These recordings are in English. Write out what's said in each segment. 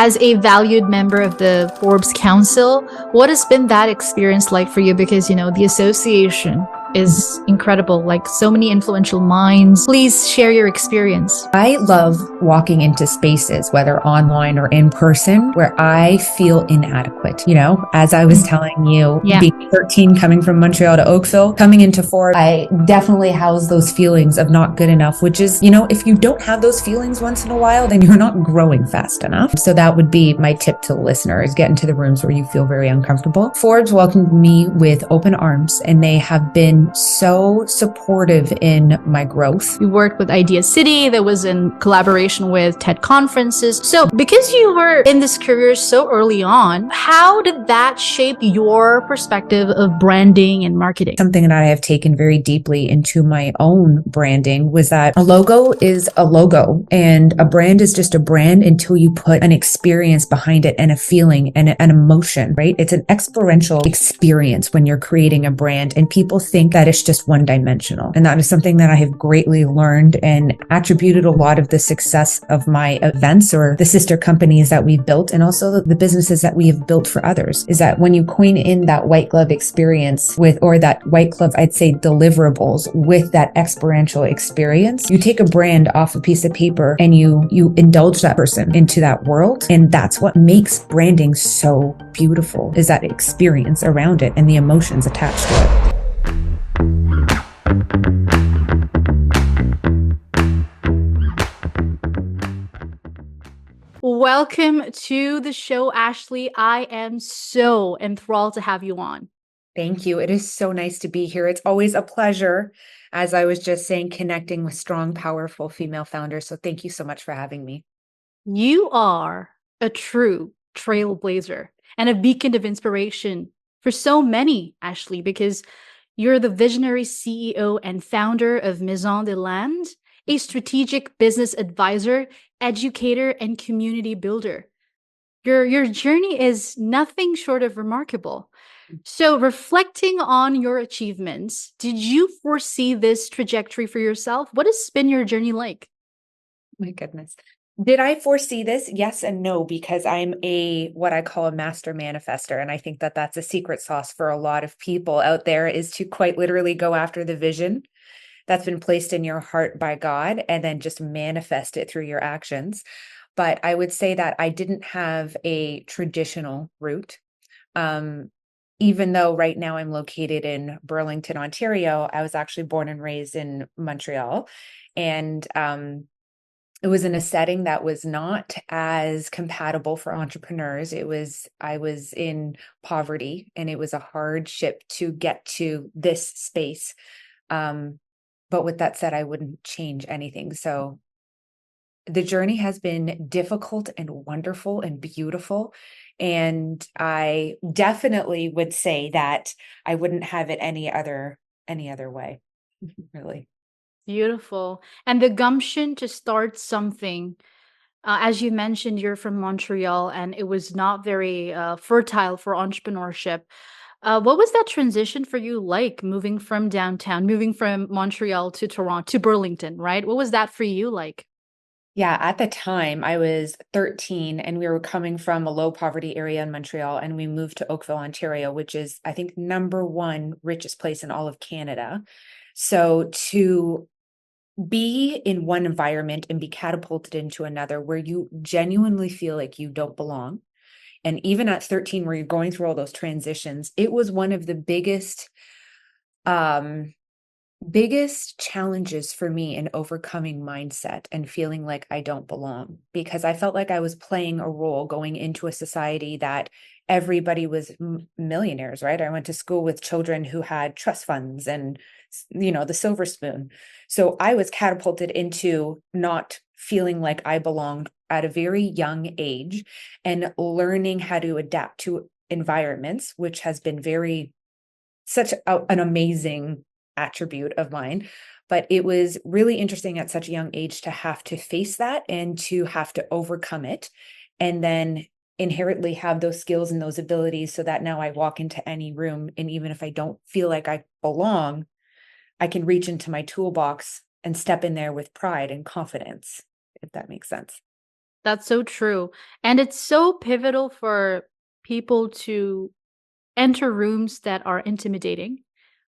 as a valued member of the Forbes Council, what has been that experience like for you? Because, the association is incredible, like so many influential minds. Please share your experience. I love walking into spaces, whether online or in person, where I feel inadequate. As I was telling you, being 13, coming from Montreal to Oakville, coming into Forbes, I definitely house those feelings of not good enough, which is, if you don't have those feelings once in a while, then you're not growing fast enough. So that would be my tip to the listener, is get into the rooms where you feel very uncomfortable. Forbes welcomed me with open arms, and they have been so supportive in my growth. You worked with Idea City that was in collaboration with TED conferences. So because you were in this career so early on, how did that shape your perspective of branding and marketing? Something that I have taken very deeply into my own branding was that a logo is a logo and a brand is just a brand until you put an experience behind it and a feeling and an emotion, right? It's an experiential experience when you're creating a brand, and people think that it's just one dimensional. And that is something that I have greatly learned and attributed a lot of the success of my events or the sister companies that we've built, and also the businesses that we have built for others, is that when you coin in that white glove experience or that white glove, I'd say, deliverables with that experiential experience, you take a brand off a piece of paper and you indulge that person into that world. And that's what makes branding so beautiful, is that experience around it and the emotions attached to it. Welcome to the show, Ashley. I am so enthralled to have you on. Thank you. It is so nice to be here. It's always a pleasure, as I was just saying, connecting with strong, powerful female founders. So thank you so much for having me. You are a true trailblazer and a beacon of inspiration for so many, Ashley, because you're the visionary CEO and founder of Maison De Land, a strategic business advisor, educator, and community builder. Your journey is nothing short of remarkable. So, reflecting on your achievements, did you foresee this trajectory for yourself? What has been your journey like? My goodness. Did I foresee this? Yes and no, because I'm what I call a master manifester. And I think that that's a secret sauce for a lot of people out there, is to quite literally go after the vision that's been placed in your heart by God and then just manifest it through your actions. But I would say that I didn't have a traditional route. Even though right now I'm located in Burlington, Ontario, I was actually born and raised in Montreal. And it was in a setting that was not as compatible for entrepreneurs. I was in poverty, and it was a hardship to get to this space. But with that said, I wouldn't change anything. So the journey has been difficult and wonderful and beautiful. And I definitely would say that I wouldn't have it any other way, really. Beautiful. And the gumption to start something. As you mentioned, you're from Montreal and it was not very fertile for entrepreneurship. What was that transition for you like, moving from downtown, moving from Montreal to Toronto, to Burlington, right? What was that for you like? Yeah, at the time I was 13 and we were coming from a low poverty area in Montreal, and we moved to Oakville, Ontario, which is, I think, #1 richest place in all of Canada. So to be in one environment and be catapulted into another where you genuinely feel like you don't belong. And even at 13, where you're going through all those transitions, it was one of the biggest challenges for me in overcoming mindset and feeling like I don't belong, because I felt like I was playing a role going into a society that everybody was millionaires, right? I went to school with children who had trust funds and, the silver spoon. So I was catapulted into not feeling like I belonged at a very young age, and learning how to adapt to environments, which has been such an amazing attribute of mine. But it was really interesting at such a young age to have to face that and to have to overcome it, and then inherently have those skills and those abilities, so that now I walk into any room, and even if I don't feel like I belong, I can reach into my toolbox and step in there with pride and confidence, if that makes sense. That's so true. And it's so pivotal for people to enter rooms that are intimidating,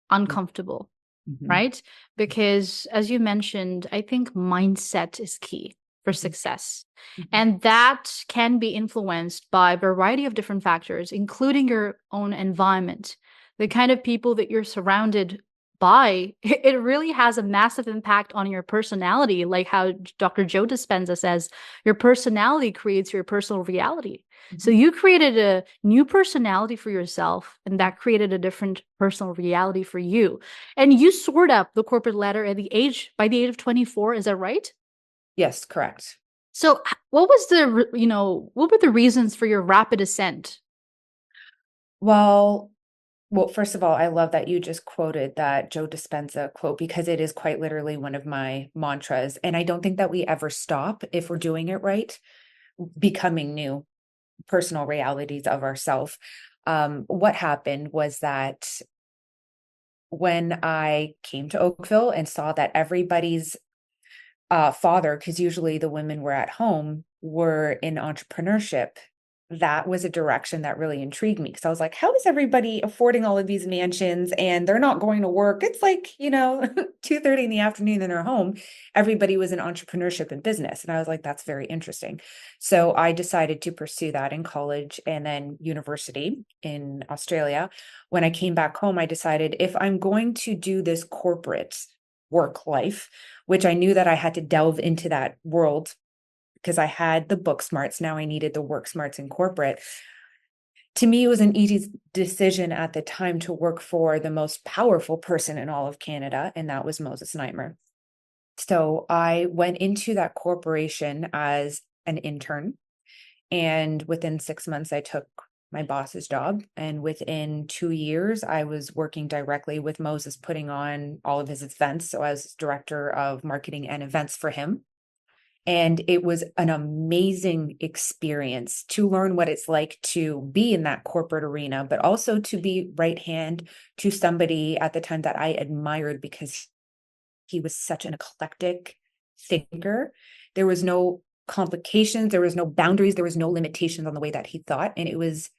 uncomfortable, Mm-hmm. right? Because as you mentioned, I think mindset is key for success. Mm-hmm. And that can be influenced by a variety of different factors, including your own environment, the kind of people that you're surrounded by. It really has a massive impact on your personality, like how Dr. Joe Dispenza says, your personality creates your personal reality. So Mm-hmm. you created a new personality for yourself, and that created a different personal reality for you. And you soared up the corporate ladder by the age of 24, is that right? Yes, correct. So what was what were the reasons for your rapid ascent? Well, first of all, I love that you just quoted that Joe Dispenza quote because it is quite literally one of my mantras. And I don't think that we ever stop if we're doing it right, becoming new personal realities of ourselves. What happened was that when I came to Oakville and saw that everybody's father, because usually the women were at home, were in entrepreneurship, that was a direction that really intrigued me because I was like, how is everybody affording all of these mansions and they're not going to work? It's like, 2:30 in the afternoon in their home. Everybody was in entrepreneurship and business. And I was like, that's very interesting. So I decided to pursue that in college and then university in Australia. When I came back home, I decided if I'm going to do this corporate work life, which I knew that I had to delve into that world because I had the book smarts. Now I needed the work smarts in corporate. To me, it was an easy decision at the time to work for the most powerful person in all of Canada, and that was Moses Nightmare. So I went into that corporation as an intern, and within 6 months, I took my boss's job. And within 2 years, I was working directly with Moses, putting on all of his events. So I was director of marketing and events for him. And it was an amazing experience to learn what it's like to be in that corporate arena, but also to be right hand to somebody at the time that I admired because he was such an eclectic thinker. There was no complications, there was no boundaries, there was no limitations on the way that he thought. And it was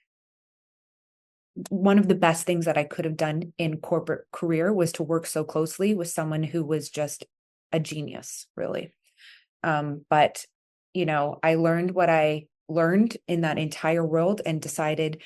one of the best things that I could have done in corporate career was to work so closely with someone who was just a genius, really. But I learned what I learned in that entire world and decided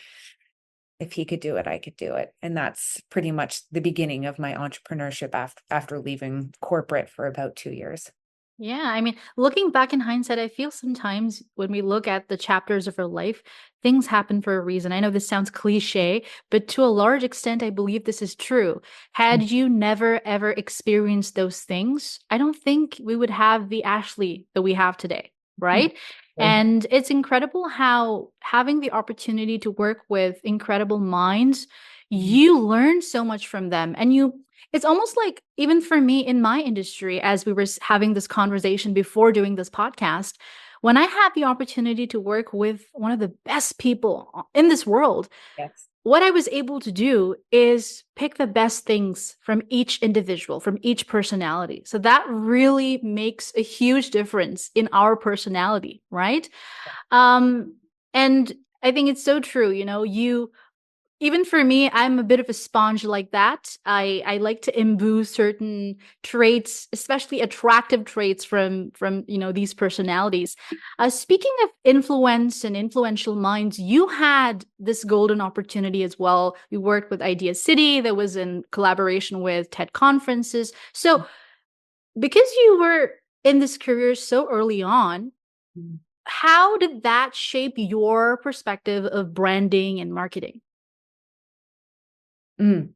if he could do it, I could do it. And that's pretty much the beginning of my entrepreneurship after leaving corporate for about 2 years. Yeah, I mean, looking back in hindsight, I feel sometimes when we look at the chapters of our life, things happen for a reason. I know this sounds cliche, but to a large extent, I believe this is true. Had you never ever experienced those things, I don't think we would have the Ashley that we have today, right? And it's incredible how having the opportunity to work with incredible minds, you learn so much from them. And it's almost like, even for me in my industry, as we were having this conversation before doing this podcast, when I had the opportunity to work with one of the best people in this world, Yes. what I was able to do is pick the best things from each individual, from each personality. So that really makes a huge difference in our personality, right? Um, and I think it's so true. Even for me, I'm a bit of a sponge like that. I like to imbue certain traits, especially attractive traits from these personalities. Speaking of influence and influential minds, you had this golden opportunity as well. You worked with Idea City, that was in collaboration with TED conferences. So because you were in this career so early on, how did that shape your perspective of branding and marketing? Mm.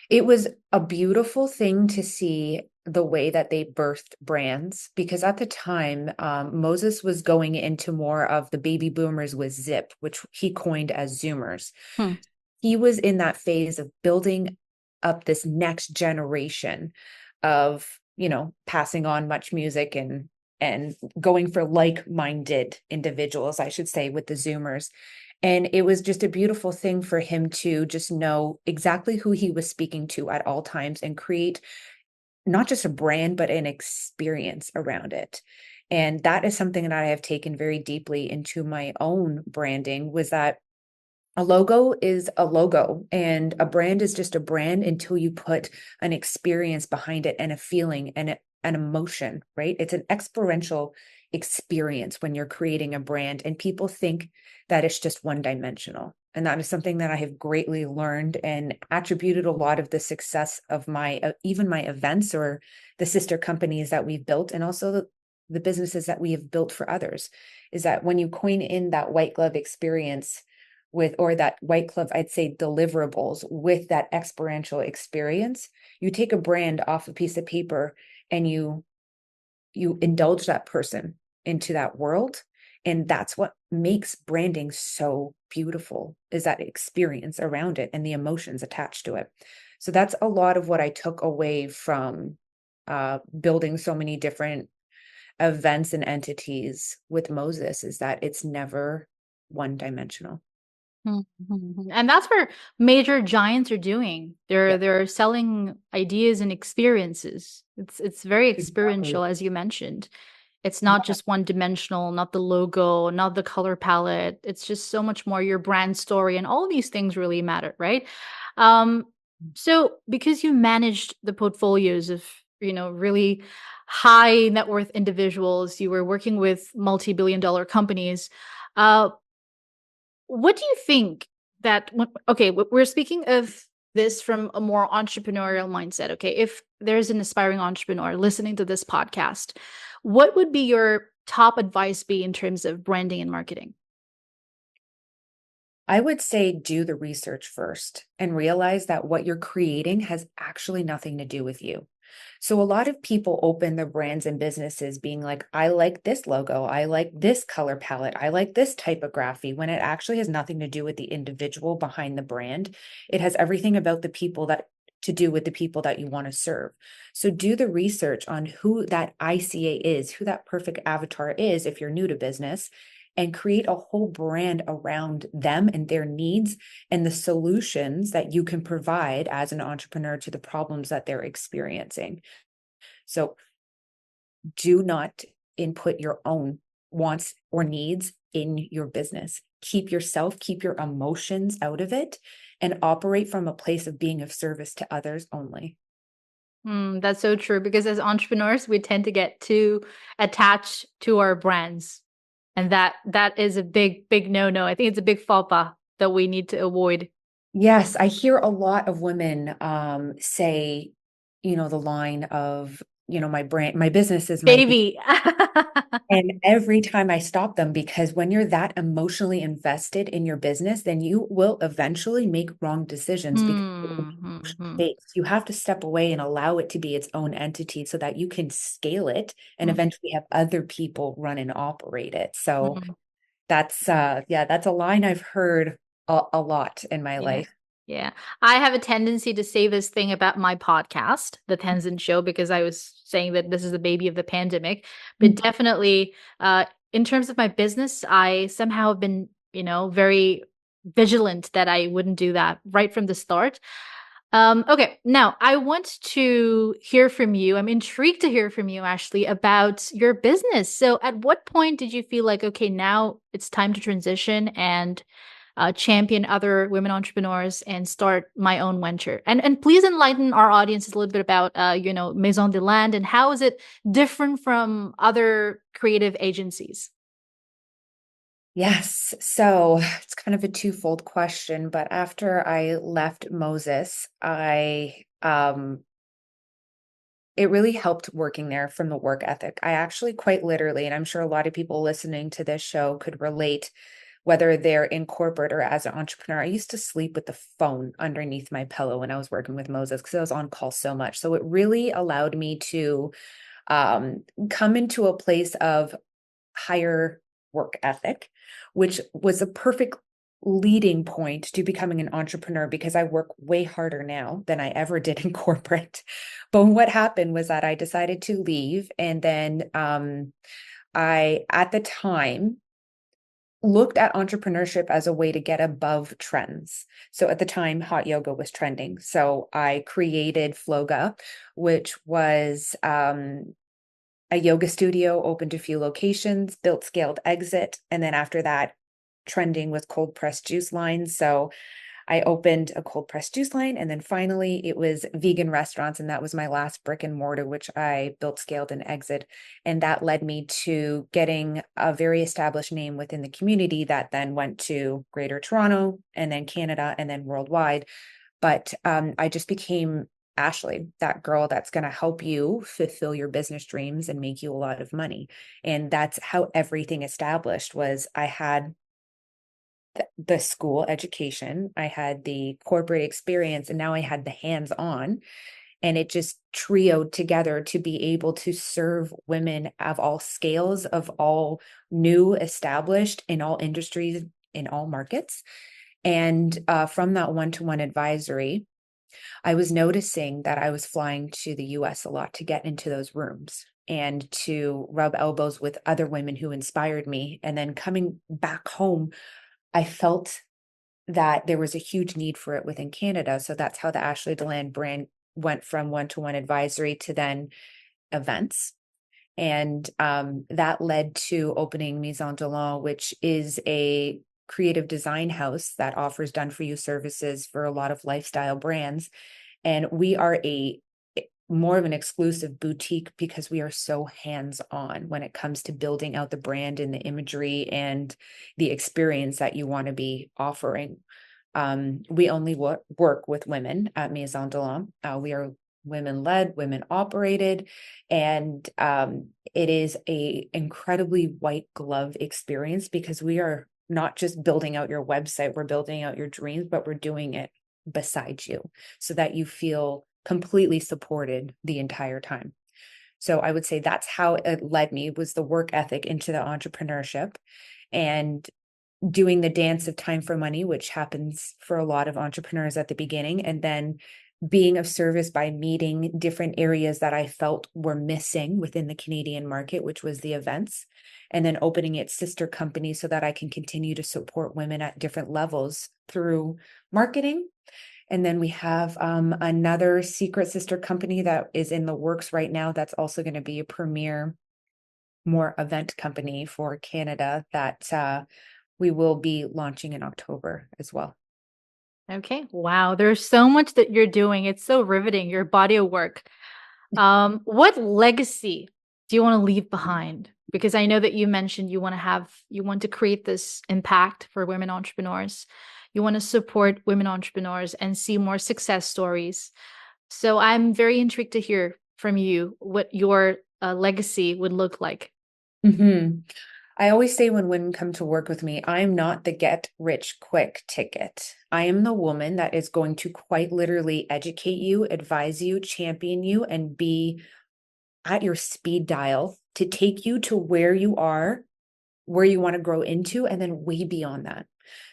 It was a beautiful thing to see the way that they birthed brands because at the time, Moses was going into more of the baby boomers with Zip, which he coined as Zoomers. Hmm. He was in that phase of building up this next generation of, passing on much music and going for like-minded individuals, I should say, with the Zoomers. And it was just a beautiful thing for him to just know exactly who he was speaking to at all times and create not just a brand, but an experience around it. And that is something that I have taken very deeply into my own branding, was that a logo is a logo and a brand is just a brand until you put an experience behind it and a feeling and an emotion, right? It's an experiential experience when you're creating a brand, and people think that it's just one dimensional. And that is something that I have greatly learned and attributed a lot of the success of my, even my events or the sister companies that we've built, and also the businesses that we have built for others, is that when you coin in that white glove experience with, or that white glove, I'd say deliverables with that experiential experience, you take a brand off a piece of paper and you indulge that person into that world. And that's what makes branding so beautiful, is that experience around it and the emotions attached to it. So that's a lot of what I took away from building so many different events and entities with Moses, is that it's never one dimensional. And that's where major giants are doing. Yeah, They're selling ideas and experiences. It's very experiential, exactly. as you mentioned. It's not Yeah. just one dimensional, not the logo, not the color palette. It's just so much more. Your brand story and all of these things really matter, right? Um, so because you managed the portfolios of, really high net worth individuals, you were working with multi-billion dollar companies. Uh, what do you think that okay, we're speaking of this from a more entrepreneurial mindset. Okay, if there's an aspiring entrepreneur listening to this podcast, what would be your top advice be in terms of branding and marketing? I would say do the research first and realize that what you're creating has actually nothing to do with you. So a lot of people open their brands and businesses being like, I like this logo, I like this color palette, I like this typography, when it actually has nothing to do with the individual behind the brand. It has everything about the people that to do with the people that you want to serve. So do the research on who that ICA is, who that perfect avatar is if you're new to business, and create a whole brand around them and their needs and the solutions that you can provide as an entrepreneur to the problems that they're experiencing. So do not input your own wants or needs in your business. Keep yourself, keep your emotions out of it, and operate from a place of being of service to others only. That's so true because as entrepreneurs, we tend to get too attached to our brands, and that is a big no. I think it's a big faux pas that we need to avoid. Yes, I hear a lot of women say, the line of, my brand, my business is my baby. Baby. And every time I stop them, because when you're that emotionally invested in your business, then you will eventually make wrong decisions because Hmm. you have to step away and allow it to be its own entity so that you can scale it and Hmm. eventually have other people run and operate it. So Hmm. that's a line I've heard a lot in my Yeah. life. Yeah. I have a tendency to say this thing about my podcast, The Tenzin Show, because I was saying that this is the baby of the pandemic. But definitely, in terms of my business, I somehow have been, very vigilant that I wouldn't do that right from the start. Okay, now I want to hear from you. I'm intrigued to hear from you, Ashley, about your business. So, at what point did you feel like, okay, now it's time to transition and champion other women entrepreneurs and start my own venture? And please enlighten our audience a little bit about Maison De Land and how is it different from other creative agencies? Yes. So it's kind of a twofold question, but after I left Moses, it really helped working there from the work ethic. I actually quite literally, and I'm sure a lot of people listening to this show could relate, whether they're in corporate or as an entrepreneur. I used to sleep with the phone underneath my pillow when I was working with Moses because I was on call so much. So it really allowed me to come into a place of higher work ethic, which was a perfect leading point to becoming an entrepreneur because I work way harder now than I ever did in corporate. But what happened was that I decided to leave. And then I, at the time, looked at entrepreneurship as a way to get above trends. So at the time, hot yoga was trending. So I created Floga, which was a yoga studio, opened a few locations, built, scaled, exit. And then after that, trending with cold pressed juice lines. So I opened a cold pressed juice line. And then finally, it was vegan restaurants. And that was my last brick and mortar, which I built, scaled, and exit. And that led me to getting a very established name within the community that then went to Greater Toronto and then Canada and then worldwide. But I just became Ashley, that girl that's going to help you fulfill your business dreams and make you a lot of money. And that's how everything established was. I had the school education, I had the corporate experience, and now I had the hands-on, and it just trioed together to be able to serve women of all scales, of all new, established, in all industries, in all markets. And from that one-to-one advisory, I was noticing that I was flying to the US a lot to get into those rooms and to rub elbows with other women who inspired me. And then coming back home, I felt that there was a huge need for it within Canada. So that's how the Ashley Deland brand went from one-to-one advisory to then events. And that led to opening Maison De Land, which is a creative design house that offers done-for-you services for a lot of lifestyle brands. And we are more of an exclusive boutique because we are so hands-on when it comes to building out the brand and the imagery and the experience that you want to be offering. We only work with women at Maison De Land. We are women-led, women-operated, and it is a incredibly white glove experience because we are not just building out your website, we're building out your dreams, but we're doing it beside you so that you feel completely supported the entire time. So I would say that's how it led me, was the work ethic into the entrepreneurship and doing the dance of time for money, which happens for a lot of entrepreneurs at the beginning, and then being of service by meeting different areas that I felt were missing within the Canadian market, which was the events, and then opening its sister company so that I can continue to support women at different levels through marketing. And then we have another secret sister company that is in the works right now that's also going to be a premier, more event company for Canada that we will be launching in October as well. Okay. Wow. There's so much that you're doing. It's so riveting, your body of work. What legacy do you want to leave behind? Because I know that you mentioned you want to create this impact for women entrepreneurs. You want to support women entrepreneurs and see more success stories. So I'm very intrigued to hear from you what your legacy would look like. Mm-hmm. I always say when women come to work with me, I'm not the get rich quick ticket. I am the woman that is going to quite literally educate you, advise you, champion you, and be at your speed dial to take you to where you are, where you want to grow into, and then way beyond that.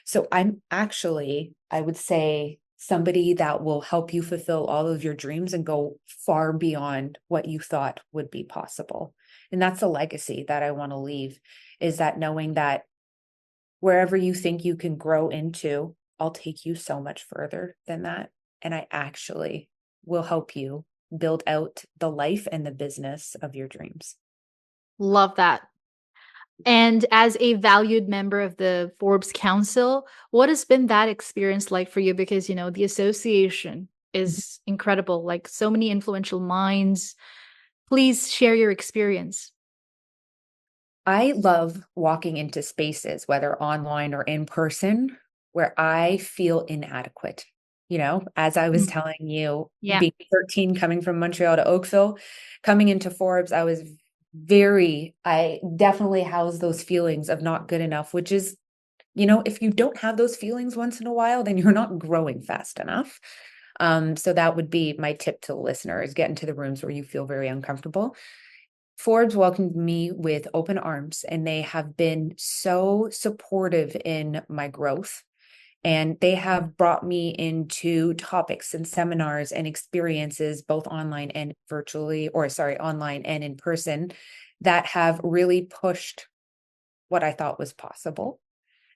So I'm actually, I would say, somebody that will help you fulfill all of your dreams and go far beyond what you thought would be possible. And that's a legacy that I want to leave, is that knowing that wherever you think you can grow into, I'll take you so much further than that. And I actually will help you build out the life and the business of your dreams. Love that. And as a valued member of the Forbes Council, what has been that experience like for you? Because, the association is incredible, like so many influential minds. Please share your experience. I love walking into spaces, whether online or in person, where I feel inadequate. As I was telling you, Yeah. being 13, coming from Montreal to Oakville, coming into Forbes, I definitely house those feelings of not good enough, which is, if you don't have those feelings once in a while, then you're not growing fast enough. So that would be my tip to the listeners: get into the rooms where you feel very uncomfortable. Forbes welcomed me with open arms, and they have been so supportive in my growth. And they have brought me into topics and seminars and experiences, both online and online and in person, that have really pushed what I thought was possible.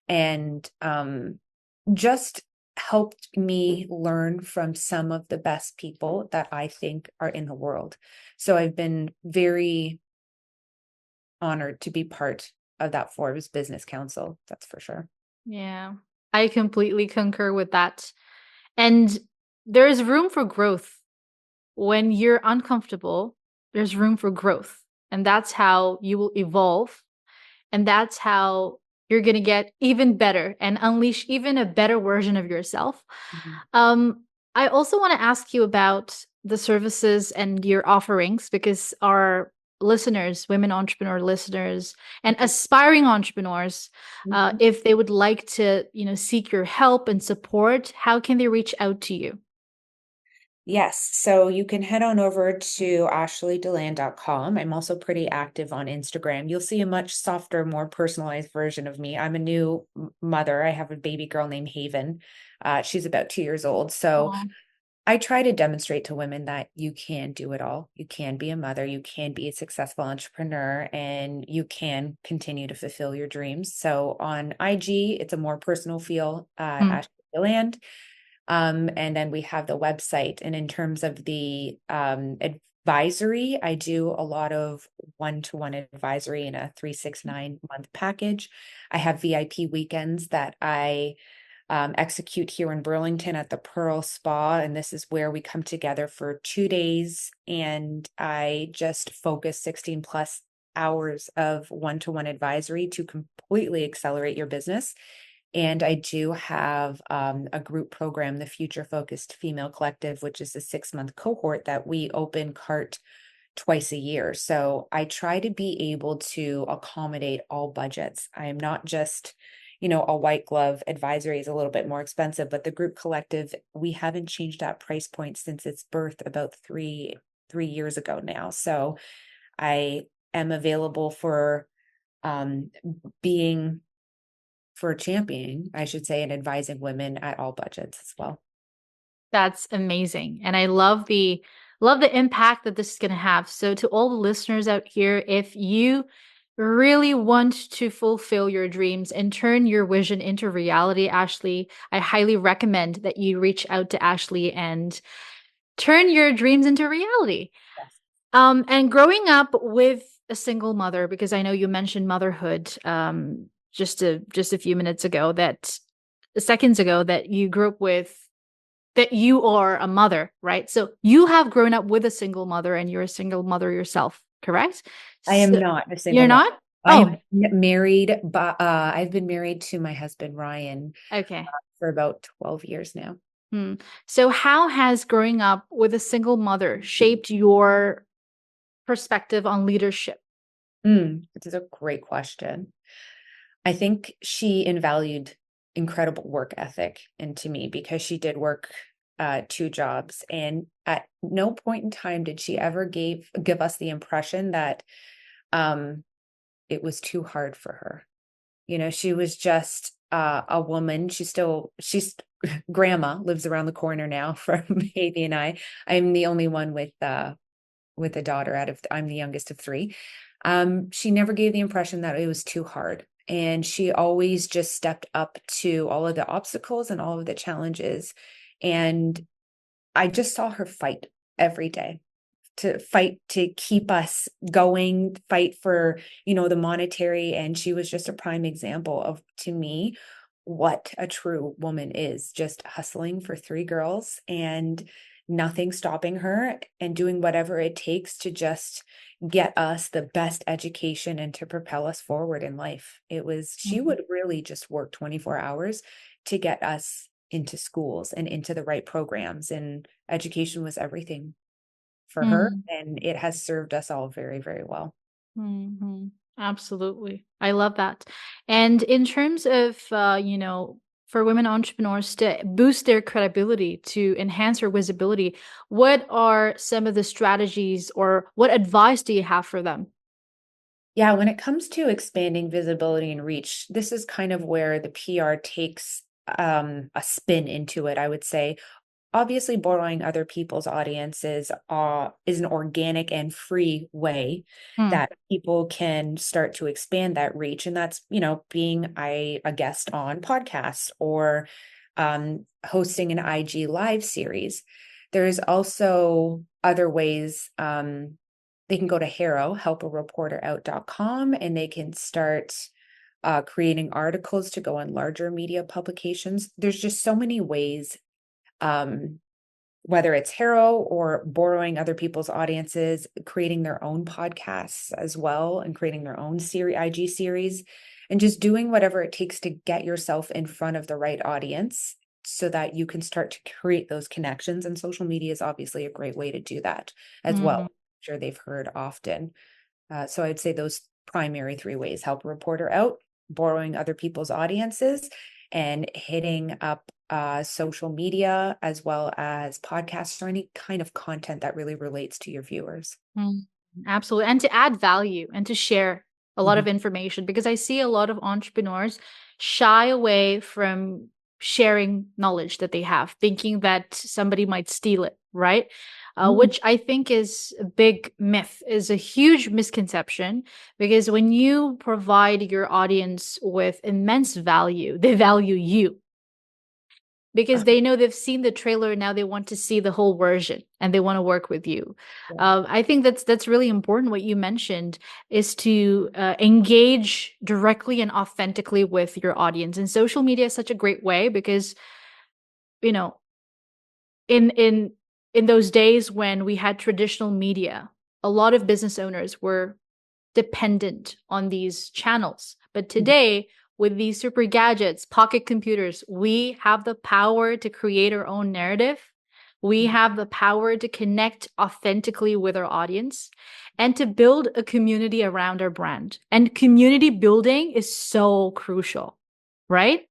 And just helped me learn from some of the best people that I think are in the world. So I've been very honored to be part of that Forbes Business Council. That's for sure. Yeah, I completely concur with that. And there is room for growth. When you're uncomfortable, there's room for growth. And that's how you will evolve. And that's how you're going to get even better and unleash even a better version of yourself. Mhm. I also want to ask you about the services and your offerings because our listeners, women entrepreneur listeners, and aspiring entrepreneurs, Mhm. if they would like to, seek your help and support, how can they reach out to you? Yes, so you can head on over to ashleydeland.com. I'm also pretty active on Instagram. You'll see a much softer, more personalized version of me. I'm a new mother. I have a baby girl named Haven. She's about 2 years old. So Aw. I try to demonstrate to women that you can do it all. You can be a mother, you can be a successful entrepreneur, and you can continue to fulfill your dreams. So on IG, it's a more personal feel, Mm. Ashley Deland. And then we have the website. And in terms of the advisory, I do a lot of one-to-one advisory in a 369-month package. I have VIP weekends that I execute here in Burlington at the Pearl Spa. And this is where we come together for 2 days. And I just focus 16 plus hours of one-to-one advisory to completely accelerate your business. And I do have a group program, the Future Focused Female Collective, which is a 6-month cohort that we open cart twice a year. So I try to be able to accommodate all budgets. I am not just, a white glove advisory is a little bit more expensive, but the group collective, we haven't changed that price point since its birth about three years ago now. So I am available for being for championing, I should say, and advising women at all budgets as well. That's amazing. And I love the impact that this is going to have. So to all the listeners out here, if you really want to fulfill your dreams and turn your vision into reality, Ashley, I highly recommend that you reach out to Ashley and turn your dreams into reality. Yes. And growing up with a single mother, because I know you mentioned motherhood just a few minutes ago, that seconds ago, that you grew up with, that you are a mother, right? So you have grown up with a single mother and you're a single mother yourself, correct? I am So not a single you're mom. not? I Oh, am married, but I've been married to my husband, Ryan, okay. for about 12 years now. Hmm. So how has growing up with a single mother shaped your perspective on leadership? This is a great question. I think she invalued incredible work ethic into me because she did work 2 jobs, and at no point in time did she ever give us the impression that um, it was too hard for her. She was just a woman. She's grandma lives around the corner now from Havy and I. I'm the only one with a daughter I'm the youngest of three. She never gave the impression that it was too hard. And she always just stepped up to all of the obstacles and all of the challenges. And I just saw her fight every day to fight to keep us going, fight for, the monetary. And she was just a prime example of, to me, what a true woman is, just hustling for 3 girls and nothing stopping her and doing whatever it takes to just get us the best education and to propel us forward in life. She Mhm. would really just work 24 hours to get us into schools and into the right programs, and education was everything for her, Mm. and it has served us all very, very well. Hmm. Absolutely. I love that. And in terms of, for women entrepreneurs to boost their credibility, to enhance their visibility, what are some of the strategies or what advice do you have for them? Yeah, when it comes to expanding visibility and reach, this is kind of where the PR takes a spin into it, I would say. Obviously, borrowing other people's audiences is an organic and free way Mm. that people can start to expand that reach. And that's, being a guest on podcasts or hosting an IG live series. There's also other ways they can go to helpareporterout.com and they can start creating articles to go on larger media publications. There's just so many ways, whether it's Haro or borrowing other people's audiences, creating their own podcasts as well, and creating their own IG series, and just doing whatever it takes to get yourself in front of the right audience so that you can start to create those connections. And social media is obviously a great way to do that as well. Mhm. I'm sure they've heard often. So I'd say those primary three ways: help a reporter out, borrowing other people's audiences, and hitting up social media as well as podcasts or any kind of content that really relates to your viewers. Mm, absolutely. And to add value and to share a lot Mhm. of information, because I see a lot of entrepreneurs shy away from sharing knowledge that they have, thinking that somebody might steal it, right? Mm. Which I think is a big myth, is a huge misconception, because when you provide your audience with immense value, they value you because they know they've seen the trailer. Now they want to see the whole version and they want to work with you. Yeah. I think that's really important. What you mentioned is to engage directly and authentically with your audience, and social media is such a great way because, you know, in those days when we had traditional media, a lot of business owners were dependent on these channels. But Mhm. today, with these super gadgets, pocket computers, we have the power to create our own narrative. We have the power to connect authentically with our audience and to build a community around our brand. And community building is so crucial, right?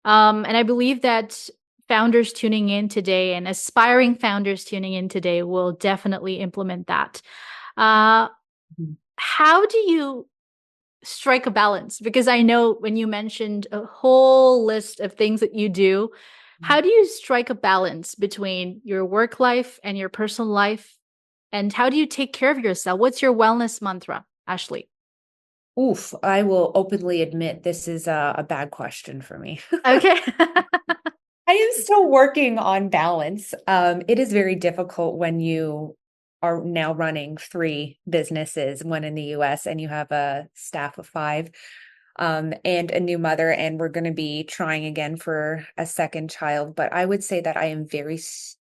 And I believe that founders tuning in today and aspiring founders tuning in today will definitely implement that. Uh, Mhm. how do you strike a balance? Because I know when you mentioned a whole list of things that you do, how do you strike a balance between your work life and your personal life? And how do you take care of yourself? What's your wellness mantra, Ashley? Oof, I will openly admit this is a bad question for me. Okay. I am still working on balance. It is very difficult when you are now running three businesses, one in the US, and you have a staff of five, and a new mother, and we're going to be trying again for a second child. But I would say that I am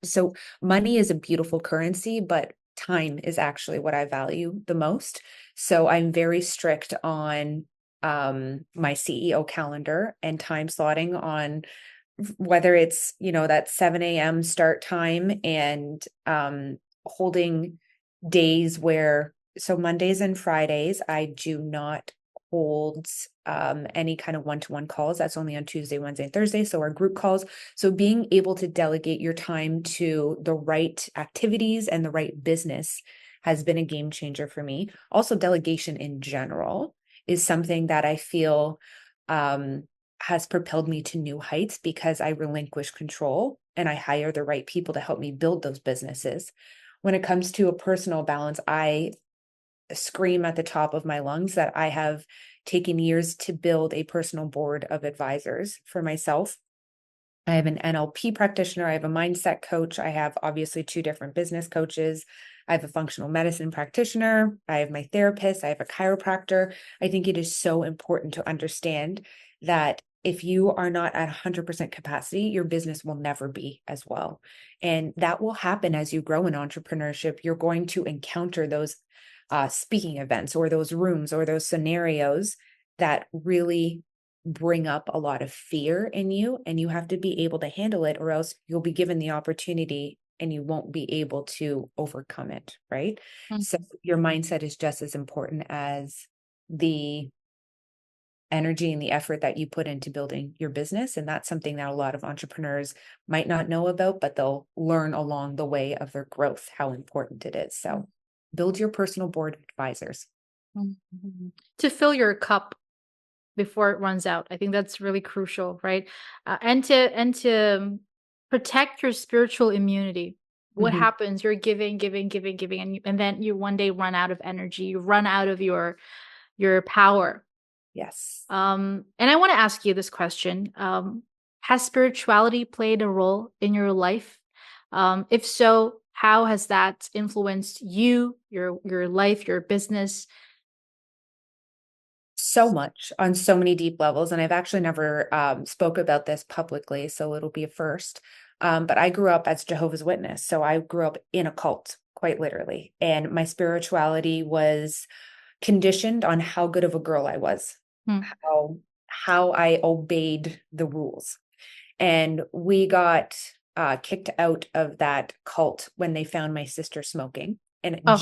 so money is a beautiful currency, but time is actually what I value the most. So I'm very strict on my CEO calendar and time slotting on whether it's, that 7 a.m. start time and holding days where, so Mondays and Fridays, I do not hold any kind of one-to-one calls. That's only on Tuesday, Wednesday, and Thursday. So our group calls. So being able to delegate your time to the right activities and the right business has been a game changer for me. Also, delegation in general is something that I feel has propelled me to new heights because I relinquish control and I hire the right people to help me build those businesses. When it comes to a personal balance, I scream at the top of my lungs that I have taken years to build a personal board of advisors for myself. I have an NLP practitioner, I have a mindset coach, I have obviously two different business coaches. I have a functional medicine practitioner, I have my therapist, I have a chiropractor. I think it is so important to understand that if you are not at 100% capacity, your business will never be as well. And that will happen as you grow in entrepreneurship. You're going to encounter those speaking events or those rooms or those scenarios that really bring up a lot of fear in you, and you have to be able to handle it, or else you'll be given the opportunity and you won't be able to overcome it, right? So your mindset is just as important as the energy and the effort that you put into building your business. And that's something that a lot of entrepreneurs might not know about, but they'll learn along the way of their growth how important it is. So build your personal board of advisors. Mhm. To fill your cup before it runs out. I think that's really crucial, right? And to protect your spiritual immunity. What Mhm. happens? You're giving, giving, giving, giving, and then you one day run out of energy. You run out of your power. Yes. And I want to ask you this question: has spirituality played a role in your life? If so, How has that influenced you, your life, your business? So much on so many deep levels. And I've actually never spoke about this publicly, so it'll be a first. But I grew up as Jehovah's Witness. So I grew up in a cult, quite literally. And my spirituality was conditioned on how good of a girl I was, Hmm. how I obeyed the rules. And we got kicked out of that cult when they found my sister smoking. And Oh,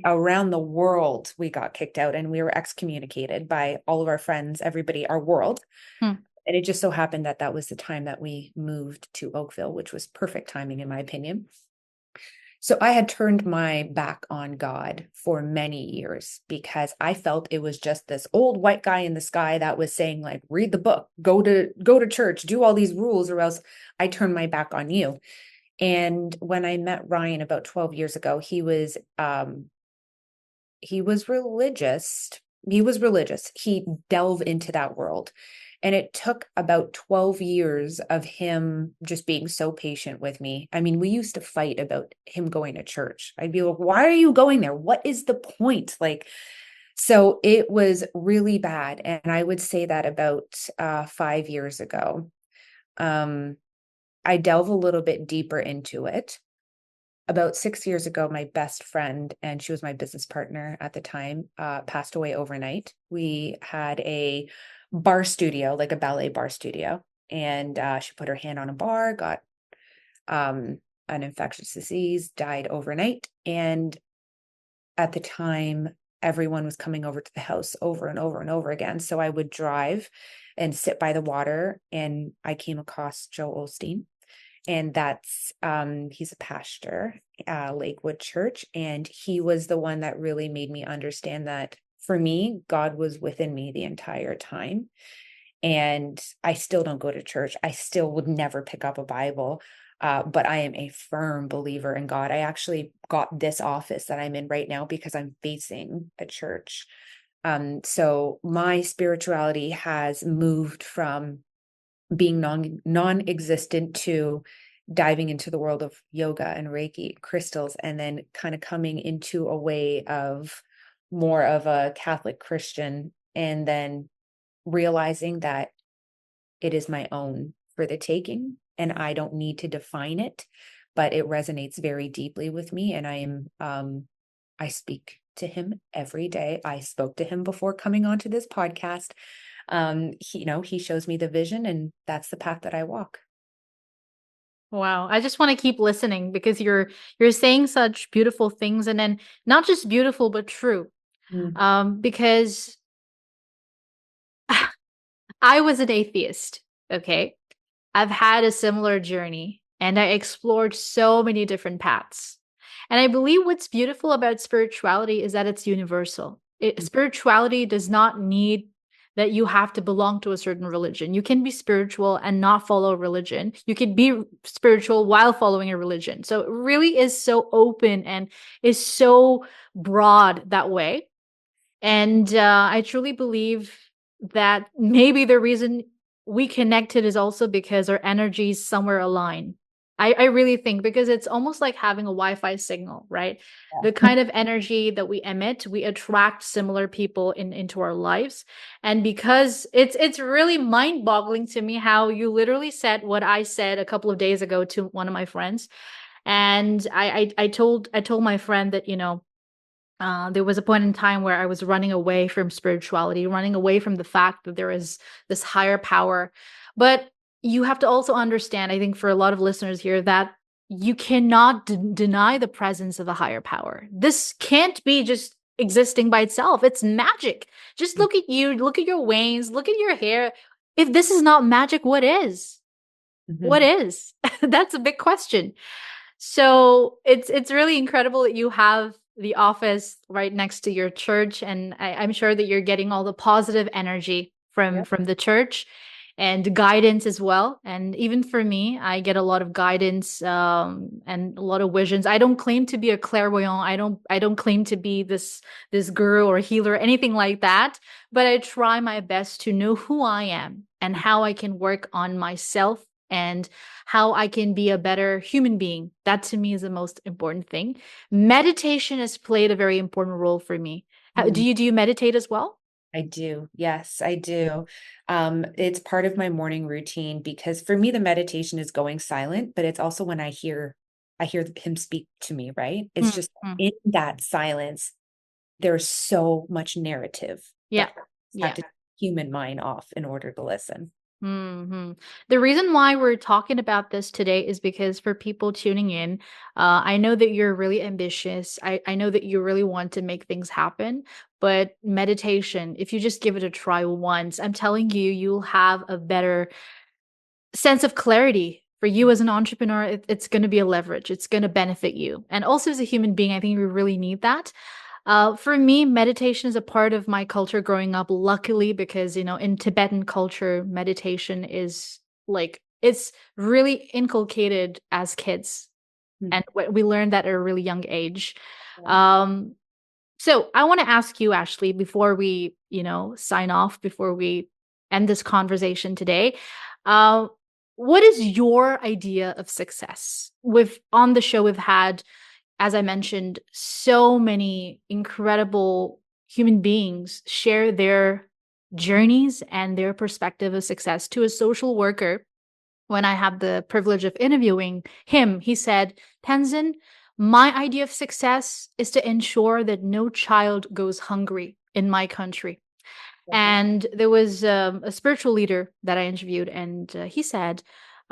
around the world, we got kicked out and we were excommunicated by all of our friends, everybody, our world. hmm. And it just so happened that that was the time that we moved to Oakville, which was perfect timing, in my opinion. So I had turned my back on God for many years because I felt it was just this old white guy in the sky that was saying, like, read the book, go to church, do all these rules, or else I turn my back on you. And when I met Ryan about 12 years ago, he was religious. He was religious. He delved into that world. And it took about 12 years of him just being so patient with me. I mean, we used to fight about him going to church. I'd be like, why are you going there? What is the point? Like, so it was really bad. And I would say that about 5 years ago, um, I delve a little bit deeper into it. About 6 years ago, my best friend, and she was my business partner at the time, passed away overnight. We had a bar studio, like a ballet bar studio, and she put her hand on a bar, got an infectious disease, died overnight. And at the time, everyone was coming over to the house over and over and over again. So I would drive and sit by the water, and I came across Joe Osteen. And that's he's a pastor, Lakewood Church, and he was the one that really made me understand that for me, God was within me the entire time. And I still don't go to church. I still would never pick up a Bible, but I am a firm believer in God. I actually got this office that I'm in right now because I'm facing a church. So my spirituality has moved from being non-existent to diving into the world of yoga and Reiki crystals, and then kind of coming into a way of more of a Catholic Christian, and then realizing that it is my own for the taking and I don't need to define it, but it resonates very deeply with me. And I speak to him every day. I spoke to him before coming onto this podcast. He shows me the vision, and that's the path that I walk. Wow. I just want to keep listening because you're saying such beautiful things, and then not just beautiful but true. Mm. Because I was an atheist, okay? I've had a similar journey and I explored so many different paths. And I believe what's beautiful about spirituality is that it's universal. Spirituality does not need that you have to belong to a certain religion. You can be spiritual and not follow religion. You can be spiritual while following a religion. So it really is so open and is so broad that way. And I truly believe that maybe the reason we connected is also because our energies somewhere align. I really think because it's almost like having a Wi-Fi signal, right? The Yeah. kind of energy that we emit, we attract similar people into our lives. And because it's really mind-boggling to me how you literally said what I said a couple of days ago to one of my friends. And I told my friend that, there was a point in time where I was running away from spirituality, running away from the fact that there is this higher power. But you have to also understand, I think, for a lot of listeners here, that you cannot deny the presence of a higher power. This can't be just existing by itself. It's magic. Just look at you, look at your veins, look at your hair. If this is not magic, what is? What Mhm. is? That's a big question. So it's really incredible that you have the office right next to your church, and I'm sure that you're getting all the positive energy Yep. from the church and guidance as well. And even for me, I get a lot of guidance and a lot of visions. I don't claim to be a clairvoyant. I don't claim to be this guru or healer or anything like that. But I try my best to know who I am and how I can work on myself and how I can be a better human being. That to me is the most important thing. Meditation has played a very important role for me. Do you meditate as well? I do. Yes, I do. It's part of my morning routine because for me, the meditation is going silent, but it's also when I hear him speak to me, right? It's just Mm-hmm. in that silence, there's so much narrative Yeah. that I have Yeah. to human mind off in order to listen. The reason why we're talking about this today is because for people tuning in, I know that you're really ambitious. I know that you really want to make things happen, but meditation, if you just give it a try once, I'm telling you, you'll have a better sense of clarity. For you as an entrepreneur, it's going to be a leverage. It's going to benefit you. And also as a human being, I think we really need that. For me, meditation is a part of my culture growing up, luckily, because, in Tibetan culture, meditation is like, it's really inculcated as kids. Mm. And we learned that at a really young age. Yeah. Um, so I want to ask you, Ashley, before we, sign off, before we end this conversation today, uh, what is your idea of success? On the show, we've had, as I mentioned, so many incredible human beings share their journeys and their perspective of success. To a social worker, when I had the privilege of interviewing him, he said, Tenzin, my idea of success is to ensure that no child goes hungry in my country. Okay. And there was a spiritual leader that I interviewed, and he said,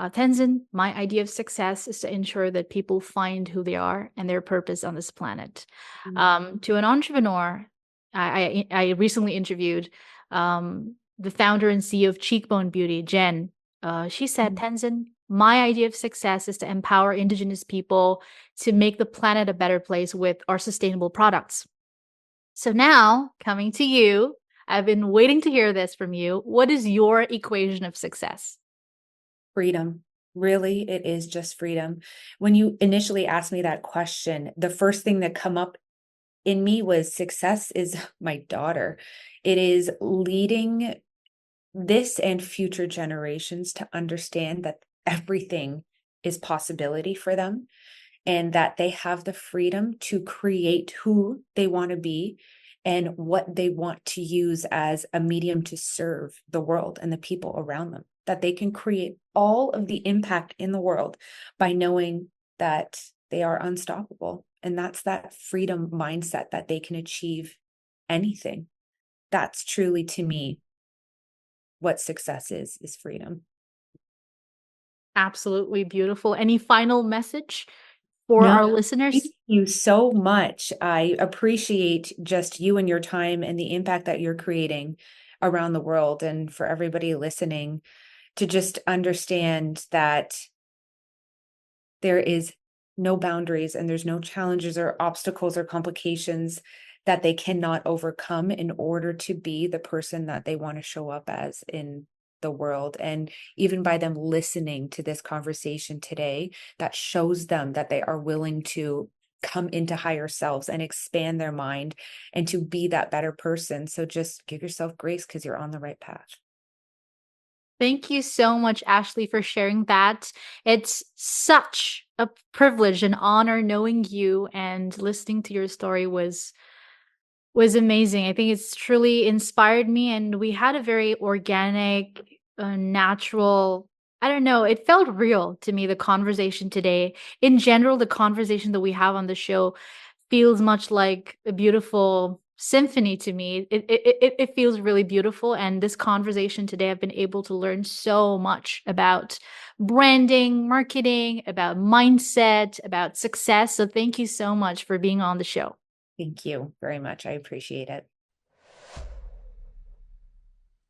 Tenzin, my idea of success is to ensure that people find who they are and their purpose on this planet. Mm. To an entrepreneur, I recently interviewed the founder and CEO of Cheekbone Beauty, Jen. She said, Mm. Tenzin, my idea of success is to empower Indigenous people to make the planet a better place with our sustainable products. So now, coming to you, I've been waiting to hear this from you. What is your equation of success? Freedom. Really, it is just freedom. When you initially asked me that question, the first thing that come up in me was success is my daughter. It is leading this and future generations to understand that everything is possibility for them and that they have the freedom to create who they want to be and what they want to use as a medium to serve the world and the people around them. That they can create all of the impact in the world by knowing that they are unstoppable. And that's that freedom mindset that they can achieve anything. That's truly to me what success is freedom. Absolutely beautiful. Any final message for No, our thank listeners? you so much. I appreciate just you and your time and the impact that you're creating around the world, and for everybody listening to just understand that there is no boundaries and there's no challenges or obstacles or complications that they cannot overcome in order to be the person that they want to show up as in the world. And even by them listening to this conversation today, that shows them that they are willing to come into higher selves and expand their mind and to be that better person. So just give yourself grace because you're on the right path. Thank you so much, Ashley, for sharing that. It's such a privilege and honor knowing you, and listening to your story was amazing. I think it's truly inspired me, and we had a very organic, natural, I don't know, it felt real to me, the conversation today. In general, the conversation that we have on the show feels much like a beautiful symphony to me. It feels really beautiful. And this conversation today, I've been able to learn so much about branding, marketing, about mindset, about success. So thank you so much for being on the show. Thank you very much. I appreciate it.